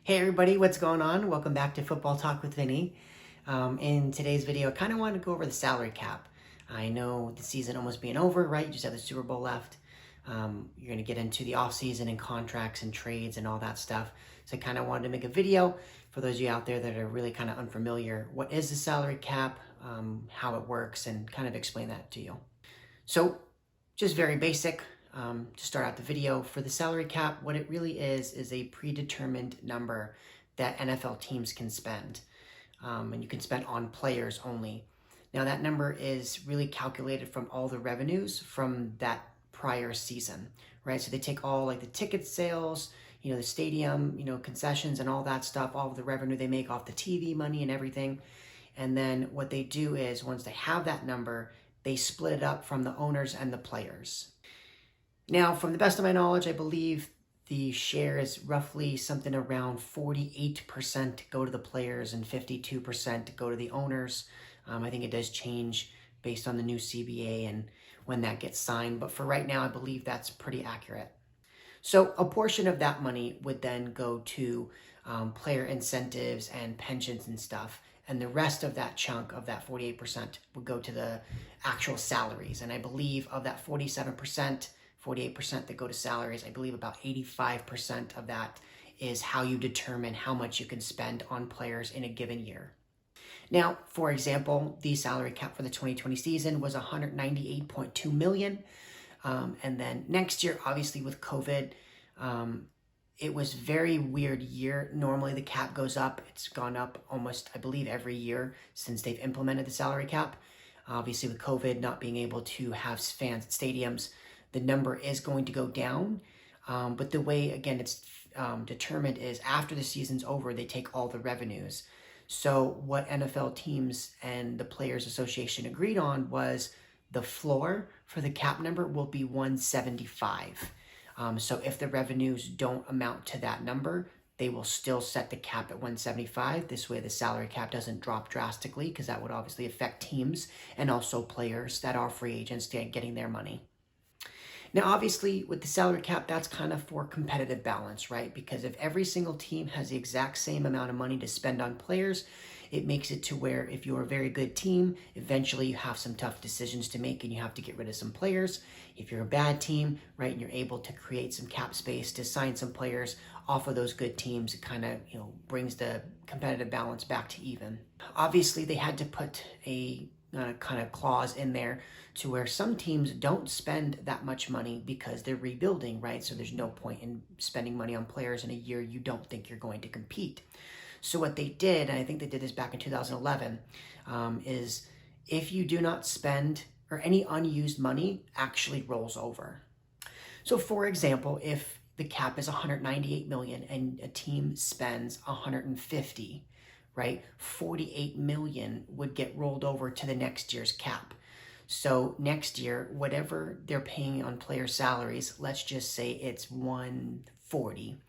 Hey everybody, what's going on? Welcome back to Football Talk with Vinny. In today's video, I kind of wanted to go over the salary cap. I know the season almost being over, right? You just have the Super Bowl left. You're going to get into the offseason and contracts and trades and all that stuff. So I kind of wanted to make a video for those of you out there that are really kind of unfamiliar. What is the salary cap, how it works, and kind of explain that to you. So just very basic. To start out the video, for the salary cap, what it really is a predetermined number that NFL teams can spend. And you can spend on players only. Now that number is really calculated from all the revenues from that prior season, right? So they take all like the ticket sales, the stadium, concessions and all that stuff, all of the revenue they make off the TV money and everything. And then what they do is once they have that number, they split it up from the owners and the players. Now, from the best of my knowledge, I believe the share is roughly something around 48% go to the players and 52% go to the owners. I think it does change based on the new CBA and when that gets signed. But for right now, I believe that's pretty accurate. So a portion of that money would then go to player incentives and pensions and stuff. And the rest of that chunk of that 48% would go to the actual salaries. And I believe of that 48% that go to salaries, I believe about 85% of that is how you determine how much you can spend on players in a given year. Now, for example, the salary cap for the 2020 season was $198.2 million. And then next year, obviously with COVID, it was a very weird year. Normally the cap goes up. It's gone up almost, I believe, every year since they've implemented the salary cap. Obviously with COVID not being able to have fans at stadiums, the number is going to go down. But the way, again, it's determined is after the season's over, they take all the revenues. So what NFL teams and the Players Association agreed on was the floor for the cap number will be 175. So if the revenues don't amount to that number, they will still set the cap at 175. This way the salary cap doesn't drop drastically because that would obviously affect teams and also players that are free agents getting their money. Now, obviously, with the salary cap, that's kind of for competitive balance, right? Because if every single team has the exact same amount of money to spend on players, it makes it to where if you're a very good team, eventually you have some tough decisions to make and you have to get rid of some players. If you're a bad team, right, and you're able to create some cap space to sign some players off of those good teams, it kind of, brings the competitive balance back to even. Obviously, they had to put a kind of clause in there to where some teams don't spend that much money because they're rebuilding, right? So there's no point in spending money on players in a year you don't think you're going to compete. So what they did, and I think they did this back in 2011, is if you do not spend or any unused money actually rolls over. So for example, if the cap is 198 million and a team spends 150, right? 48 million would get rolled over to the next year's cap. So next year, whatever they're paying on player salaries, let's just say it's 140.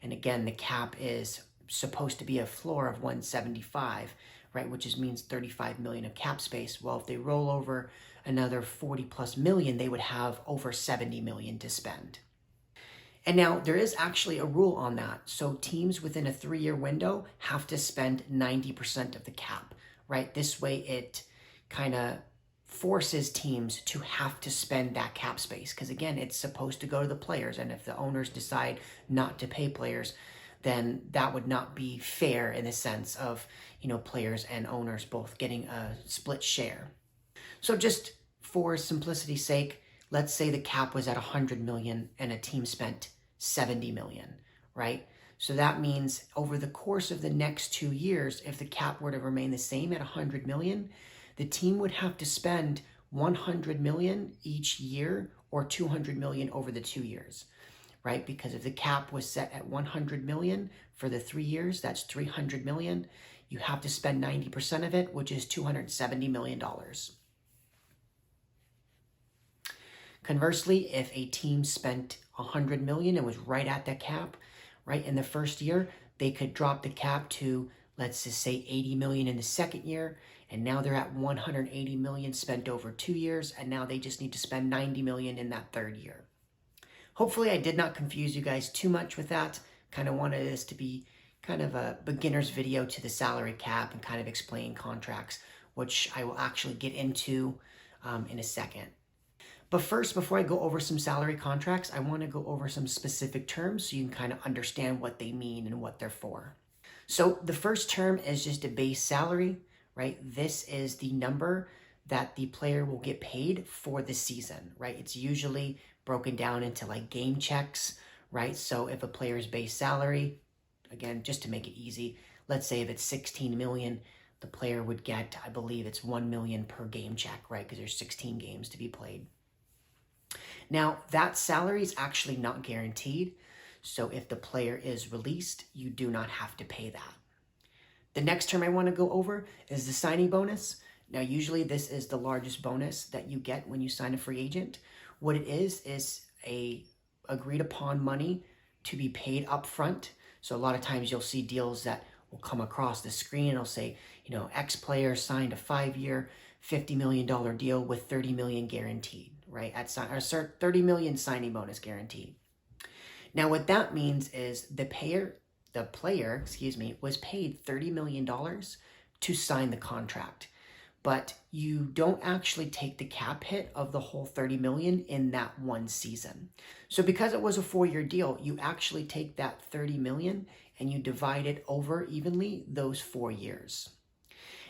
And again, the cap is supposed to be a floor of 175, right? Which means 35 million of cap space. Well, if they roll over another 40 plus million, they would have over 70 million to spend. And now there is actually a rule on that. So teams within a 3-year window have to spend 90% of the cap, right? This way it kind of forces teams to have to spend that cap space. Because again, it's supposed to go to the players. And if the owners decide not to pay players, then that would not be fair in the sense of, players and owners both getting a split share. So just for simplicity's sake, let's say the cap was at 100 million and a team spent 70 million, right? So that means over the course of the next 2 years, if the cap were to remain the same at 100 million, the team would have to spend 100 million each year or 200 million over the 2 years, right? Because if the cap was set at 100 million for the 3 years, that's 300 million. You have to spend 90% of it, which is $270 million. Conversely, if a team spent 100 million and was right at that cap, right, in the first year, they could drop the cap to, let's just say 80 million in the second year, and now they're at 180 million spent over 2 years, and now they just need to spend 90 million in that third year. Hopefully I did not confuse you guys too much with that. Kind of wanted this to be kind of a beginner's video to the salary cap and kind of explain contracts, which I will actually get into in a second. But first, before I go over some salary contracts, I want to go over some specific terms so you can kind of understand what they mean and what they're for. So the first term is just a base salary, right? This is the number that the player will get paid for the season, right? It's usually broken down into like game checks, right? So if a player's base salary, again, just to make it easy, let's say if it's 16 million, the player would get, I believe it's 1 million per game check, right? Because there's 16 games to be played. Now, that salary is actually not guaranteed. So if the player is released, you do not have to pay that. The next term I want to go over is the signing bonus. Now, usually this is the largest bonus that you get when you sign a free agent. What it is a agreed upon money to be paid up front. So a lot of times you'll see deals that will come across the screen. It'll say, X player signed a 5-year, $50 million deal with $30 million guaranteed, right? Or 30 million signing bonus guaranteed. Now, what that means is the player, was paid $30 million to sign the contract. But you don't actually take the cap hit of the whole 30 million in that one season. So because it was a 4-year deal, you actually take that 30 million and you divide it over evenly those 4 years.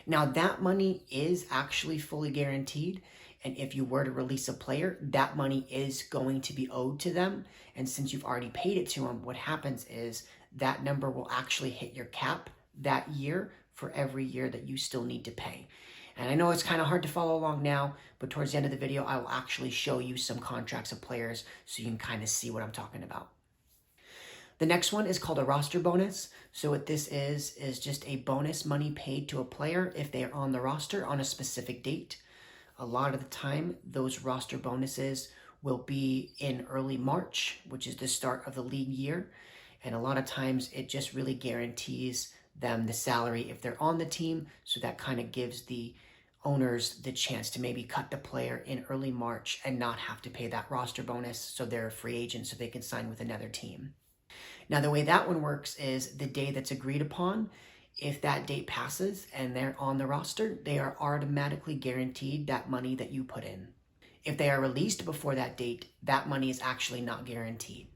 Now that money is actually fully guaranteed. And if you were to release a player, that money is going to be owed to them. And since you've already paid it to them, what happens is that number will actually hit your cap that year for every year that you still need to pay. And I know it's kind of hard to follow along now, but towards the end of the video, I will actually show you some contracts of players so you can kind of see what I'm talking about. The next one is called a roster bonus. So what this is just a bonus money paid to a player if they are on the roster on a specific date. A lot of the time, those roster bonuses will be in early March, which is the start of the league year. And a lot of times it just really guarantees them the salary if they're on the team. So that kind of gives the owners the chance to maybe cut the player in early March and not have to pay that roster bonus. So they're a free agent so they can sign with another team. Now, the way that one works is the day that's agreed upon. If that date passes and they're on the roster, they are automatically guaranteed that money that you put in. If they are released before that date, that money is actually not guaranteed.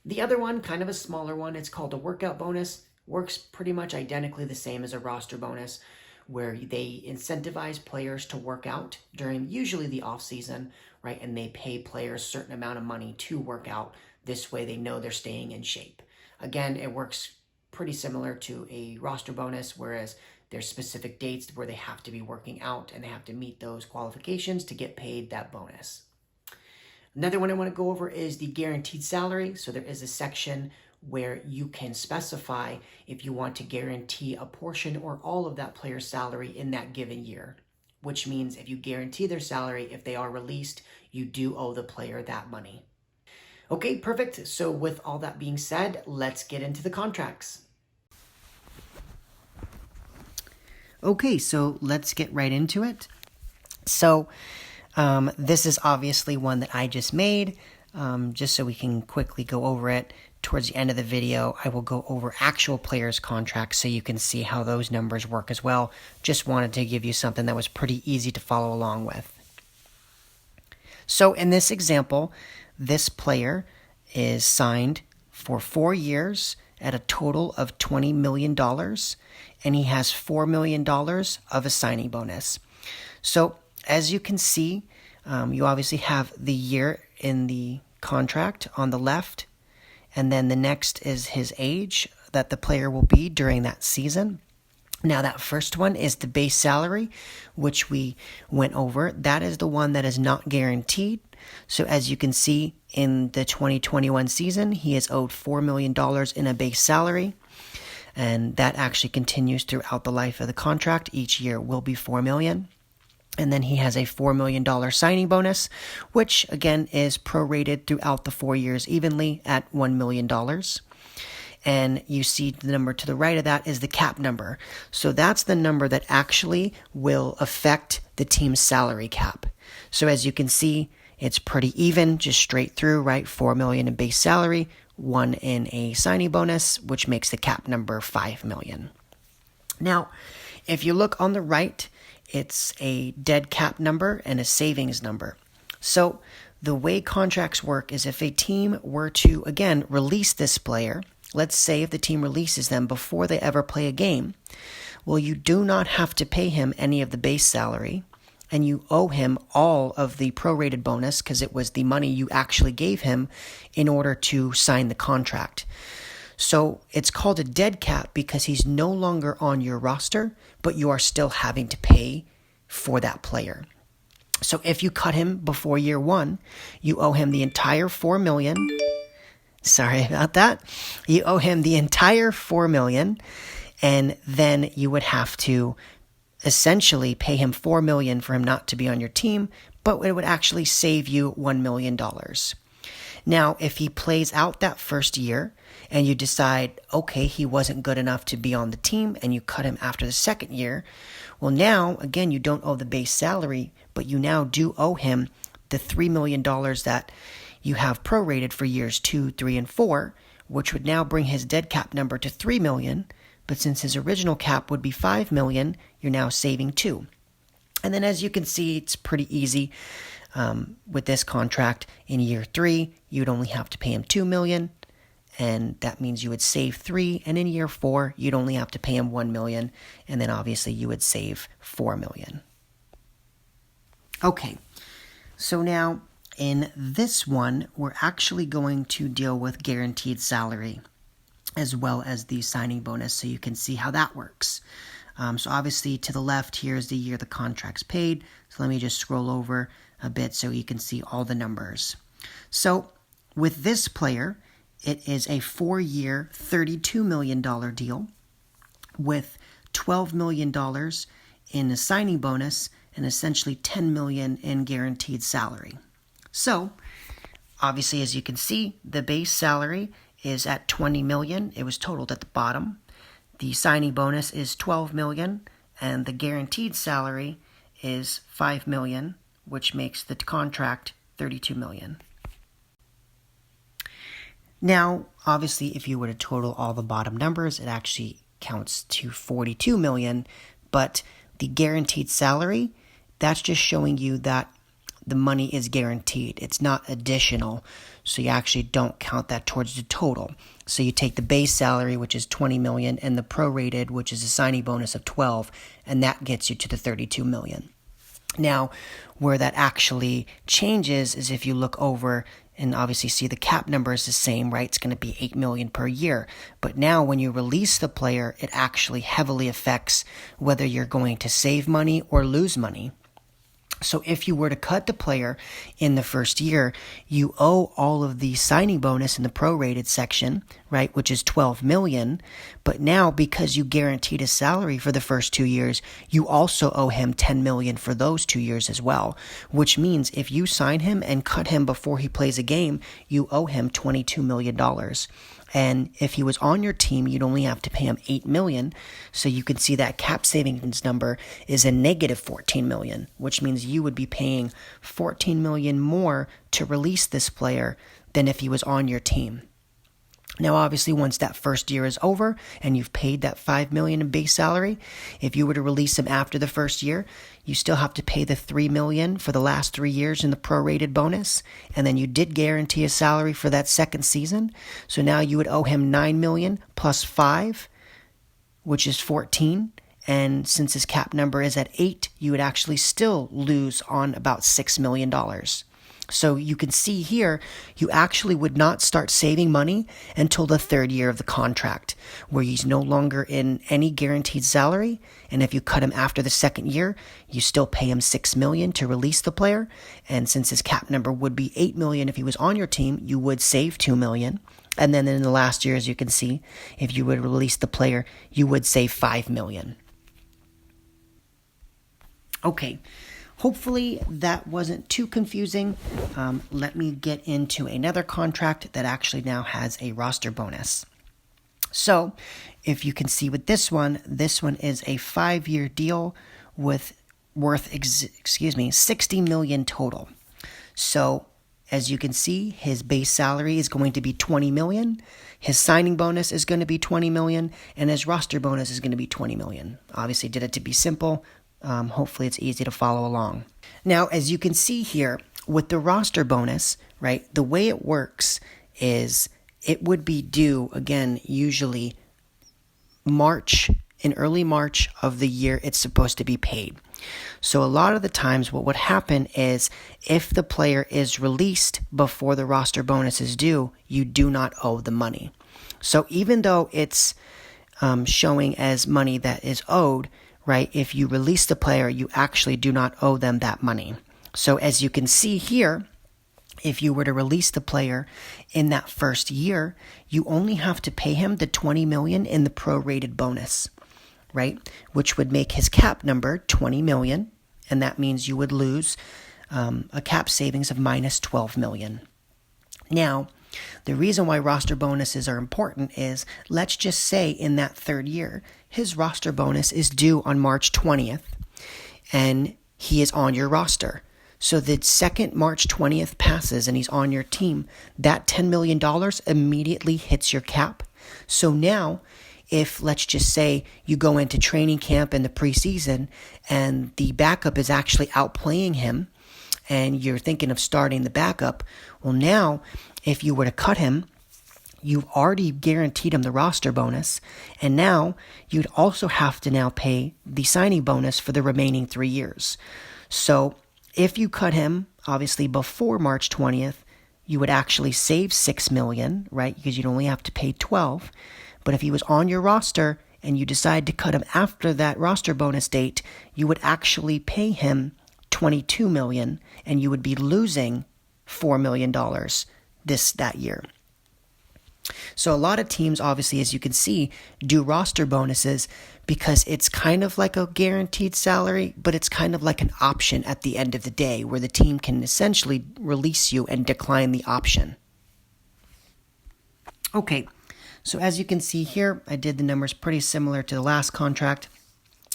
The other one, kind of a smaller one, it's called a workout bonus. Works pretty much identically the same as a roster bonus, where they incentivize players to work out during usually the off season, right? And they pay players a certain amount of money to work out. This way they know they're staying in shape. Again, it works pretty similar to a roster bonus, whereas there's specific dates where they have to be working out and they have to meet those qualifications to get paid that bonus. Another one I want to go over is the guaranteed salary. So there is a section where you can specify if you want to guarantee a portion or all of that player's salary in that given year, which means if you guarantee their salary, if they are released, you do owe the player that money. Okay, perfect. So with all that being said, let's get into the contracts. Okay, so let's get right into it. So this is obviously one that I just made, just so we can quickly go over it. Towards the end of the video, I will go over actual players' contracts so you can see how those numbers work as well. Just wanted to give you something that was pretty easy to follow along with. So in this example, this player is signed for 4 years at a total of $20 million, and he has $4 million of a signing bonus. So as you can see, you obviously have the year in the contract on the left, and then the next is his age that the player will be during that season. Now that first one is the base salary, which we went over. That is the one that is not guaranteed. So as you can see, in the 2021 season, he is owed $4 million in a base salary. And that actually continues throughout the life of the contract. Each year will be $4 million. And then he has a $4 million signing bonus, which again is prorated throughout the 4 years evenly at $1 million. And you see the number to the right of that is the cap number. So that's the number that actually will affect the team's salary cap. So as you can see, it's pretty even, just straight through, right? $4 million in base salary, one in a signing bonus, which makes the cap number $5 million. Now, if you look on the right, it's a dead cap number and a savings number. So the way contracts work is if a team were to, again, release this player, let's say if the team releases them before they ever play a game, well, you do not have to pay him any of the base salary, and you owe him all of the prorated bonus because it was the money you actually gave him in order to sign the contract. So it's called a dead cap because he's no longer on your roster, but you are still having to pay for that player. So if you cut him before year one, you owe him the entire $4 million. Sorry about that. You owe him the entire $4 million, and then you would have to essentially pay him $4 million for him not to be on your team, but it would actually save you $1 million. Now, if he plays out that first year and you decide, okay, he wasn't good enough to be on the team, and you cut him after the second year, well, now, again, you don't owe the base salary, but you now do owe him the $3 million that you have prorated for years 2, 3, and 4, which would now bring his dead cap number to $3 million. But since his original cap would be $5 million, you're now saving $2 million. And then as you can see, it's pretty easy. With this contract, in year 3, you'd only have to pay him $2 million, and that means you would save $3 million. And in year 4, you'd only have to pay him $1 million, and then obviously you would save $4 million. Okay, so now in this one, we're actually going to deal with guaranteed salary as well as the signing bonus, so you can see how that works. So obviously to the left here is the year the contract's paid. So let me just scroll over a bit so you can see all the numbers. So with this player, it is a 4-year, $32 million deal with $12 million in a signing bonus and essentially $10 million in guaranteed salary. So obviously, as you can see, the base salary is at $20 million. It was totaled at the bottom. The signing bonus is $12 million, and the guaranteed salary is $5 million, which makes the contract $32 million. Now, obviously, if you were to total all the bottom numbers, it actually counts to $42 million, but the guaranteed salary, that's just showing you that the money is guaranteed. It's not additional, so you actually don't count that towards the total. So you take the base salary, which is $20 million, and the prorated, which is a signing bonus of $12 million, and that gets you to the $32 million. Now, where that actually changes is if you look over and obviously see the cap number is the same, right? It's going to be $8 million per year. But now when you release the player, it actually heavily affects whether you're going to save money or lose money. So if you were to cut the player in the first year, you owe all of the signing bonus in the prorated section, right, which is $12 million. But now because you guaranteed his salary for the first 2 years, you also owe him $10 million for those 2 years as well, which means if you sign him and cut him before he plays a game, you owe him $22 million. And if he was on your team, you'd only have to pay him $8 million. So you can see that cap savings number is a negative $14 million, which means you would be paying $14 million more to release this player than if he was on your team. Now, obviously, once that first year is over and you've paid that $5 million in base salary, if you were to release him after the first year, you still have to pay the $3 million for the last 3 years in the prorated bonus, and then you did guarantee a salary for that second season. So now you would owe him $9 million plus $5, which is $14. And since his cap number is at $8, you would actually still lose on about $6 million. So you can see here, you actually would not start saving money until the third year of the contract, where he's no longer in any guaranteed salary. And if you cut him after the second year, you still pay him $6 million to release the player. And since his cap number would be $8 million if he was on your team, you would save $2 million. And then in the last year, as you can see, if you would release the player, you would save $5 million. Okay. Hopefully that wasn't too confusing. Let me get into another contract that actually now has a roster bonus. So if you can see with this one is a 5-year deal worth $60 million total. So as you can see, his base salary is going to be $20 million. His signing bonus is going to be $20 million, and his roster bonus is going to be $20 million. Obviously, did it to be simple. Hopefully, it's easy to follow along. Now, as you can see here, with the roster bonus, right, the way it works is it would be due, again, usually in early March of the year it's supposed to be paid. So a lot of the times what would happen is if the player is released before the roster bonus is due, you do not owe the money. So even though it's showing as money that is owed, right, if you release the player, you actually do not owe them that money. So as you can see here, if you were to release the player in that first year, you only have to pay him the $20 million in the prorated bonus, right? Which would make his cap number $20 million, and that means you would lose a cap savings of minus $12 million. Now, the reason why roster bonuses are important is, let's just say in that third year, his roster bonus is due on March 20th, and he is on your roster. So the second March 20th passes and he's on your team, that $10 million immediately hits your cap. So now, if let's just say you go into training camp in the preseason and the backup is actually outplaying him and you're thinking of starting the backup, well now, if you were to cut him, you've already guaranteed him the roster bonus, and now you'd also have to now pay the signing bonus for the remaining 3 years. So if you cut him, obviously before March 20th, you would actually save $6 million, right? Because you'd only have to pay $12. But if he was on your roster and you decide to cut him after that roster bonus date, you would actually pay him $22 million, and you would be losing $4 million that year. So a lot of teams, obviously, as you can see, do roster bonuses because it's kind of like a guaranteed salary, but it's kind of like an option at the end of the day where the team can essentially release you and decline the option. Okay, so as you can see here, I did the numbers pretty similar to the last contract.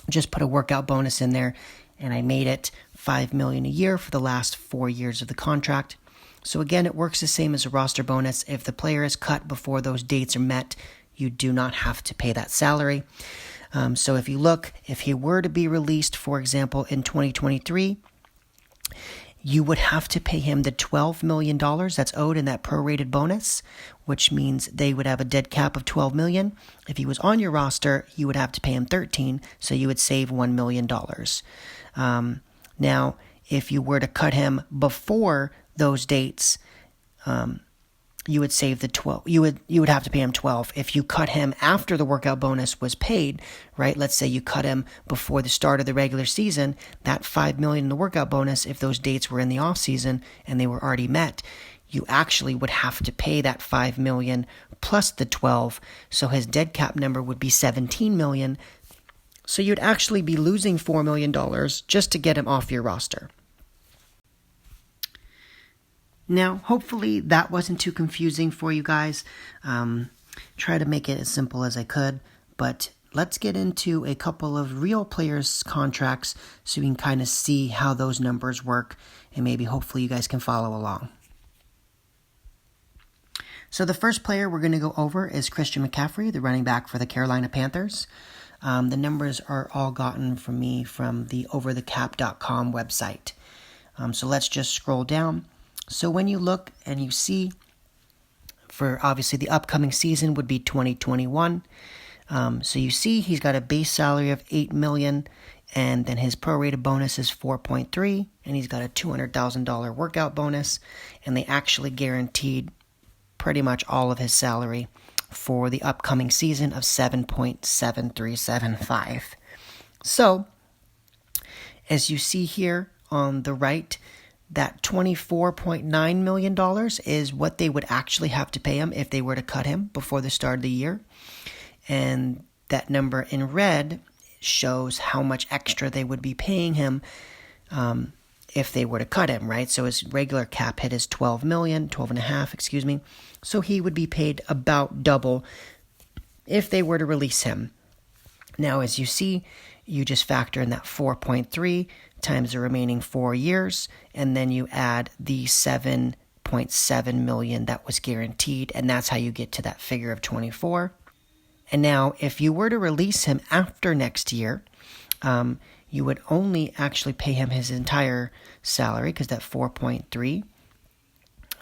Just put a workout bonus in there, and I made it $5 million a year for the last 4 years of the contract. So again, it works the same as a roster bonus. If the player is cut before those dates are met, you do not have to pay that salary. So if you look, if he were to be released, for example, in 2023, you would have to pay him the $12 million that's owed in that prorated bonus, which means they would have a dead cap of $12 million. If he was on your roster, you would have to pay him $13, so you would save $1 million. Now, if you were to cut him before those dates, you would save the 12. You would have to pay him 12. If you cut him after the workout bonus was paid, right? Let's say you cut him before the start of the regular season, that $5 million in the workout bonus, if those dates were in the off season and they were already met, you actually would have to pay that $5 million plus the 12. So his dead cap number would be $17 million. So you'd actually be losing $4 million just to get him off your roster. Now, hopefully that wasn't too confusing for you guys. Try to make it as simple as I could, but let's get into a couple of real players' contracts so you can kind of see how those numbers work, and maybe hopefully you guys can follow along. So the first player we're going to go over is Christian McCaffrey, the running back for the Carolina Panthers. The numbers are all gotten from me from the overthecap.com website. So let's just scroll down. So when you look and you see, for obviously the upcoming season would be 2021. So you see he's got a base salary of $8 million, and then his prorated bonus is 4.3, and he's got a $200,000 workout bonus, and they actually guaranteed pretty much all of his salary for the upcoming season of 7.7375. So, as you see here on the right, that $24.9 million is what they would actually have to pay him if they were to cut him before the start of the year. And that number in red shows how much extra they would be paying him if they were to cut him, right? So his regular cap hit is $12 million, 12.5, excuse me. So he would be paid about double if they were to release him. Now, as you see, you just factor in that 4.3 times the remaining 4 years, and then you add the 7.7375 $5.7 million that was guaranteed, and that's how you get to that figure of 24. And now, if you were to release him after next year, you would only actually pay him his entire salary, because that 4.3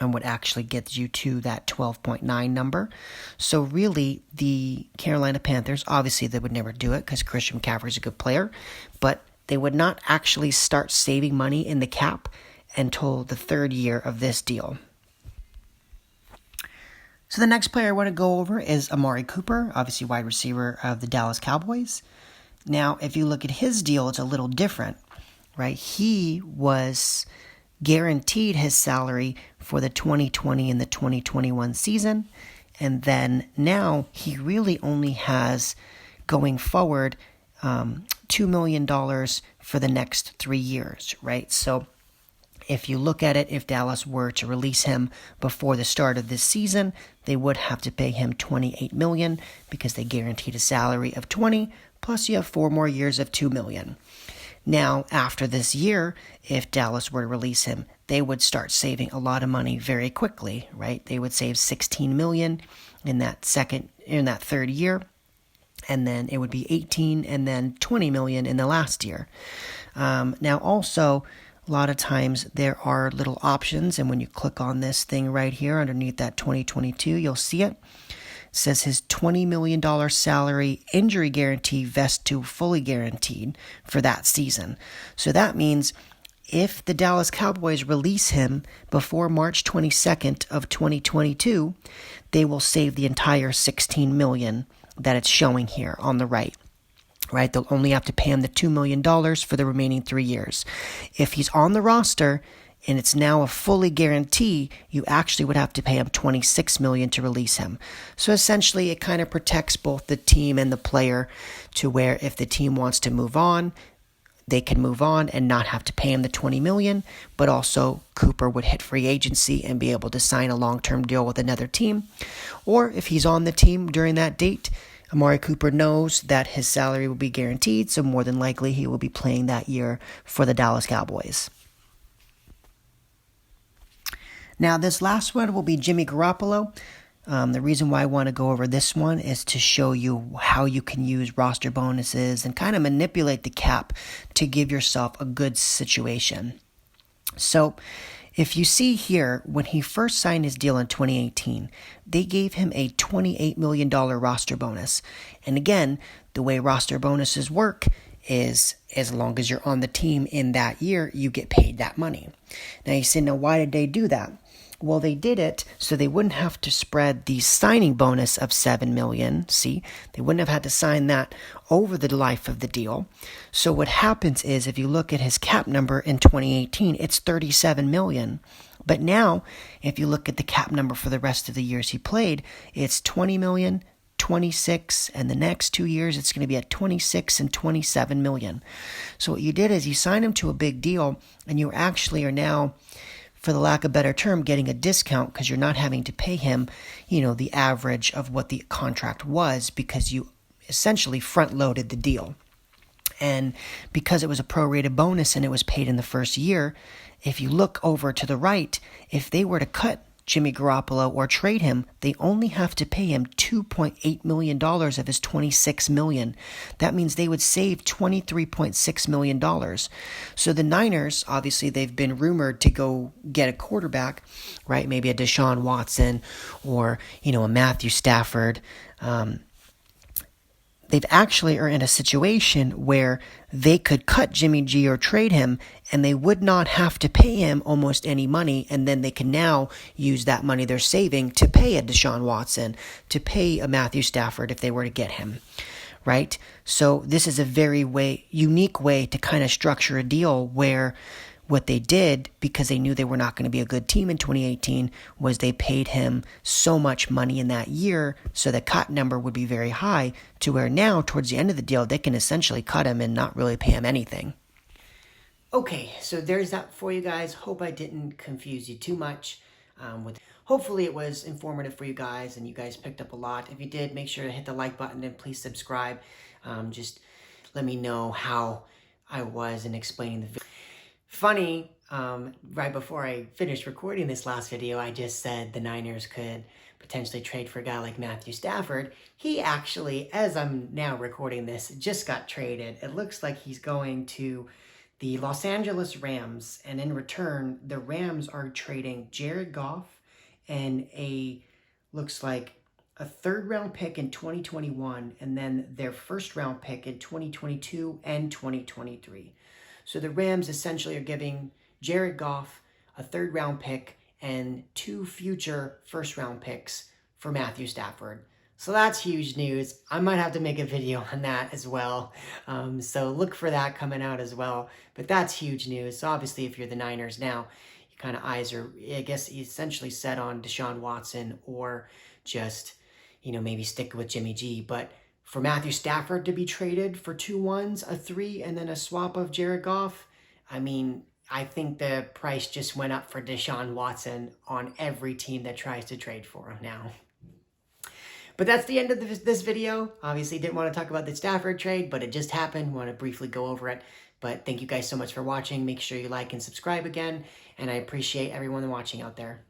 would actually get you to that 12.9 number. So really, the Carolina Panthers, obviously they would never do it because Christian McCaffrey is a good player, but they would not actually start saving money in the cap until the third year of this deal. So the next player I want to go over is Amari Cooper, obviously wide receiver of the Dallas Cowboys. Now, if you look at his deal, it's a little different, right? He was guaranteed his salary for the 2020 and the 2021 season, and then now he really only has, going forward, $2 million for the next 3 years, right? So if you look at it, if Dallas were to release him before the start of this season, they would have to pay him $28 million because they guaranteed a salary of $20, plus you have 4 more years of $2 million. Now, after this year, if Dallas were to release him, they would start saving a lot of money very quickly, right? They would save $16 million in that third year, and then it would be 18 and then $20 million in the last year. Now, also, a lot of times there are little options, and when you click on this thing right here underneath that 2022, you'll see it. It says his $20 million salary injury guarantee vests to fully guaranteed for that season. So that means if the Dallas Cowboys release him before March 22nd of 2022, they will save the entire $16 million that it's showing here on the right. Right, they'll only have to pay him the $2 million for the remaining 3 years. If he's on the roster and it's now a fully guarantee, you actually would have to pay him $26 million to release him. So essentially, it kind of protects both the team and the player, to where if the team wants to move on, they can move on and not have to pay him the $20 million, but also Cooper would hit free agency and be able to sign a long-term deal with another team. Or if he's on the team during that date, Amari Cooper knows that his salary will be guaranteed, so more than likely he will be playing that year for the Dallas Cowboys. Now, this last one will be Jimmy Garoppolo. The reason why I want to go over this one is to show you how you can use roster bonuses and kind of manipulate the cap to give yourself a good situation. So, if you see here, when he first signed his deal in 2018, they gave him a $28 million roster bonus. And again, the way roster bonuses work is as long as you're on the team in that year, you get paid that money. Now you say, now why did they do that? Well, they did it so they wouldn't have to spread the signing bonus of $7 million. See, they wouldn't have had to sign that over the life of the deal. So what happens is, if you look at his cap number in 2018, it's $37 million. But now, if you look at the cap number for the rest of the years he played, it's $20 million, 26, and the next 2 years it's going to be at 26 and 27 million. So what you did is you signed him to a big deal, and you actually are now, for the lack of a better term, getting a discount, because you're not having to pay him, the average of what the contract was, because you essentially front-loaded the deal. And because it was a prorated bonus and it was paid in the first year, if you look over to the right, if they were to cut Jimmy Garoppolo or trade him, they only have to pay him $2.8 million of his $26 million. That means they would save $23.6 million. So the Niners, obviously, they've been rumored to go get a quarterback, right? Maybe a Deshaun Watson or, a Matthew Stafford. They've actually are in a situation where they could cut Jimmy G or trade him, and they would not have to pay him almost any money, and then they can now use that money they're saving to pay a Deshaun Watson, to pay a Matthew Stafford if they were to get him, right? So this is a very unique way to kind of structure a deal, where what they did, because they knew they were not going to be a good team in 2018, was they paid him so much money in that year, so the cut number would be very high, to where now, towards the end of the deal, they can essentially cut him and not really pay him anything. Okay, so there's that for you guys. Hope I didn't confuse you too much. Hopefully it was informative for you guys, and you guys picked up a lot. If you did, make sure to hit the like button and please subscribe. Just let me know how I was in explaining the video. Funny, right before I finished recording this last video, I just said the Niners could potentially trade for a guy like Matthew Stafford. He actually, as I'm now recording this, just got traded. It looks like he's going to the Los Angeles Rams, and in return, the Rams are trading Jared Goff and looks like a third-round pick in 2021, and then their first-round pick in 2022 and 2023. So the Rams essentially are giving Jared Goff a third-round pick and 2 future first-round picks for Matthew Stafford. So that's huge news. I might have to make a video on that as well. So look for that coming out as well. But that's huge news. So obviously, if you're the Niners now, your kind of eyes are, I guess, essentially set on Deshaun Watson, or just, maybe stick with Jimmy G. But for Matthew Stafford to be traded for 2 1s, a 3, and then a swap of Jared Goff, I mean, I think the price just went up for Deshaun Watson on every team that tries to trade for him now. But that's the end of this video. Obviously, didn't want to talk about the Stafford trade, but it just happened. Want to briefly go over it. But thank you guys so much for watching. Make sure you like and subscribe again. And I appreciate everyone watching out there.